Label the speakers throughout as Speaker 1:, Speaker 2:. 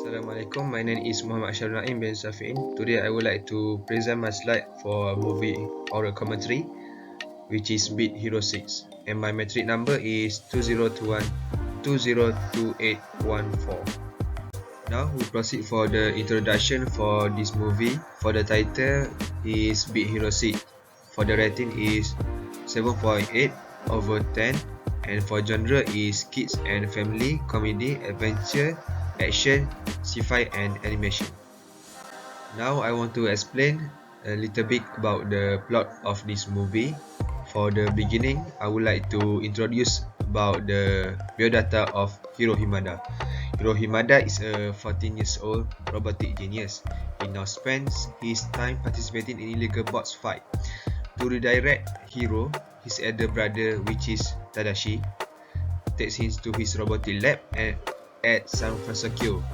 Speaker 1: Assalamualaikum, my name is Muhammad Syarul Naim bin Safi'in. Today I would like to present my slide for a movie oral commentary which is Beat Hero 6, and my metric number is 2021 202814. Now we proceed for the introduction for this movie. For the title is Beat Hero 6. For the rating is 7.8/10, and for genre is kids and family, comedy, adventure, action, sci-fi and animation. Now I want to explain a little bit about the plot of this movie. For the beginning, I would like to introduce about the biodata of Hiro Himada. Hiro Himada is a 14 years old robotic genius. He now spends his time participating in illegal bots fight. To redirect Hiro, his elder brother, which is Tadashi, takes him to his robotic lab at San Francisco.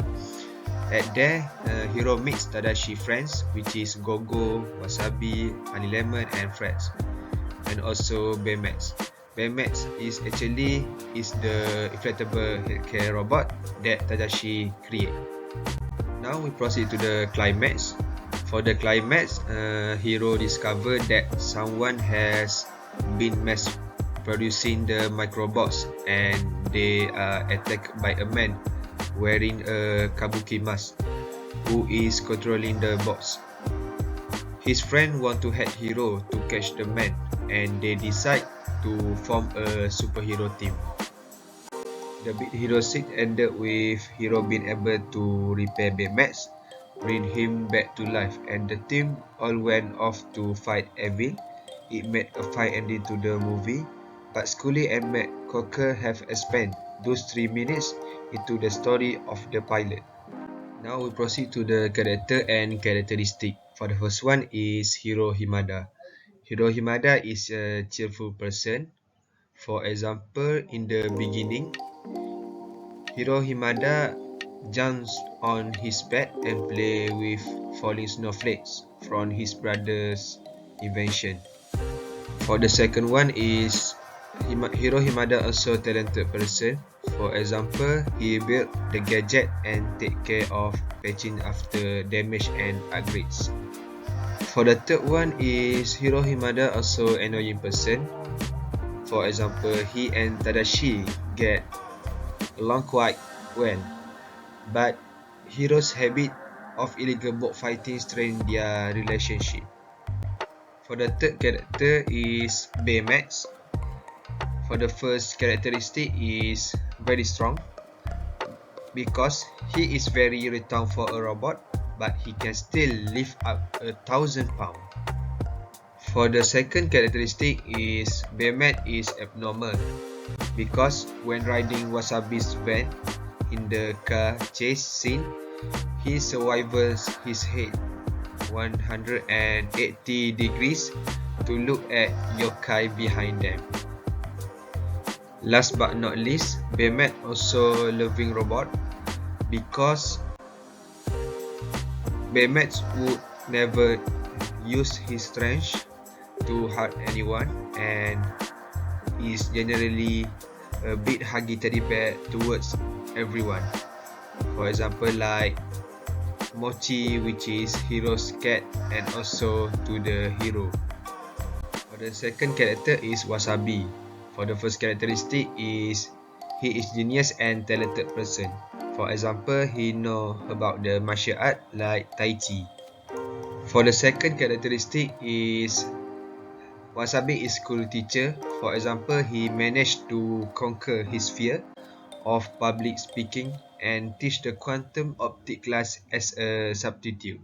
Speaker 1: At there, Hiro meets Tadashi friends, which is Gogo, Wasabi, Honey Lemon, and Freds, and also Baymax. Baymax is actually the inflatable healthcare robot that Tadashi created. Now we proceed to the climax. For the climax, Hiro discovered that someone has been mass producing the microbots, and they are attacked by a man wearing a kabuki mask who is controlling the bots. His friend want to help Hiro to catch the man, and they decide to form a superhero team. The Beat Hero 6 ended with Hiro being able to repair Baymax, bring him back to life, and the team all went off to fight evil. It made a fine ending to the movie, but Scully and Matt Coker have expanded those 3 minutes into the story of the pilot. Now we proceed to the character and characteristic. For the first one is Hiro Himada. Hiro Himada is a cheerful person. For example, in the beginning, Hiro Himada jumps on his bed and play with falling snowflakes from his brother's invention. For the second one is Hiro Himada, also a talented person. For example, he built the gadget and take care of patching after damage and upgrades. For the third one is Hiro Himada, also an annoying person. For example, he and Tadashi get along quite well, but Hiro's habit of illegal bot fighting strained their relationship. For the third character is Baymax. For the first characteristic is very strong, because he is very renowned for a robot, but he can still lift up 1,000 pounds. For the second characteristic is Baymax is abnormal, because when riding Wasabi's van in the car chase scene, he survives his head 180 degrees to look at yokai behind them. Last but not least, Baymax also loving robot, because Baymax would never use his strength to hurt anyone, and is generally a bit huggy teddy bear towards everyone. For example, like Mochi, which is Hiro's cat, and also to the hero. For the second character is Wasabi. For the first characteristic is he is genius and talented person. For example, he know about the martial art like Tai Chi. For the second characteristic is Wasabi is school teacher. For example, he managed to conquer his fear of public speaking and teach the quantum optic class as a substitute.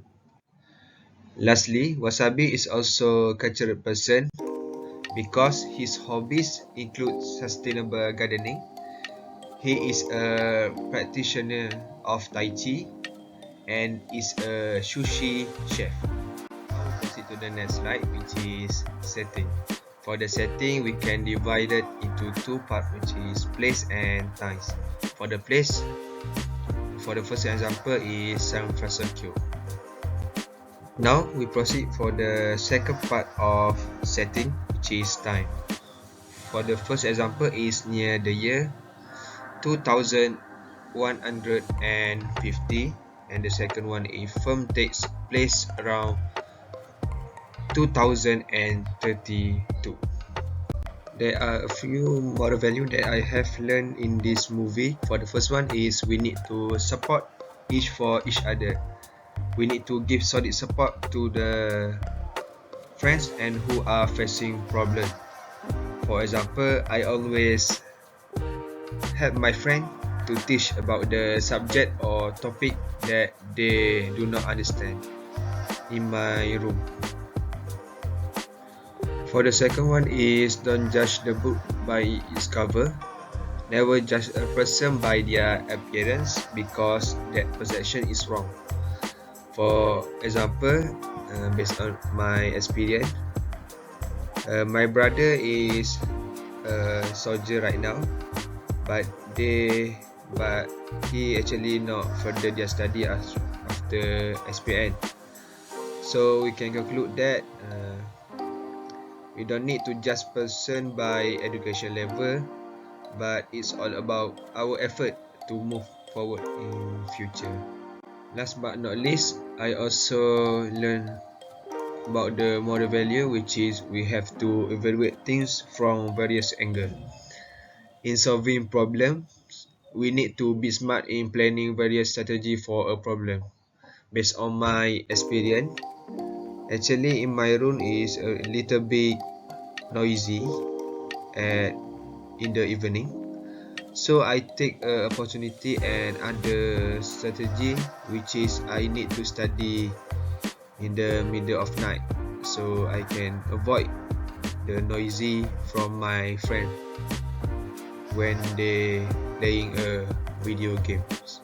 Speaker 1: Lastly, Wasabi is also a cultural person, because his hobbies include sustainable gardening. He is a practitioner of Tai Chi and is a sushi chef. Now we proceed to the next slide, which is setting. For the setting, we can divide it into two parts, which is place and times. For the place, for the first example is San Francisco. Now we proceed for the second part of setting, which is time. For the first example is near the year 2001. 150, and the second one if film takes place around 2032. There are a few moral value that I have learned in this movie. For the first one is we need to support each for each other. We need to give solid support to the friends and who are facing problem. For example, I always help my friend to teach about the subject or topic that they do not understand in my room. For the second one is don't judge the book by its cover. Never judge a person by their appearance because that perception is wrong. For example, based on my experience, my brother is a soldier right now, but he actually not further their study after SPN. So we can conclude that we don't need to judge person by education level, but it's all about our effort to move forward in future. Last but not least, I also learned about the moral value, which is we have to evaluate things from various angles. In solving problems, we need to be smart in planning various strategies for a problem. Based on my experience, actually in my room is a little bit noisy in the evening. So I take an opportunity and other strategy, which is I need to study in the middle of night, so I can avoid the noisy from my friend when they playing a video games.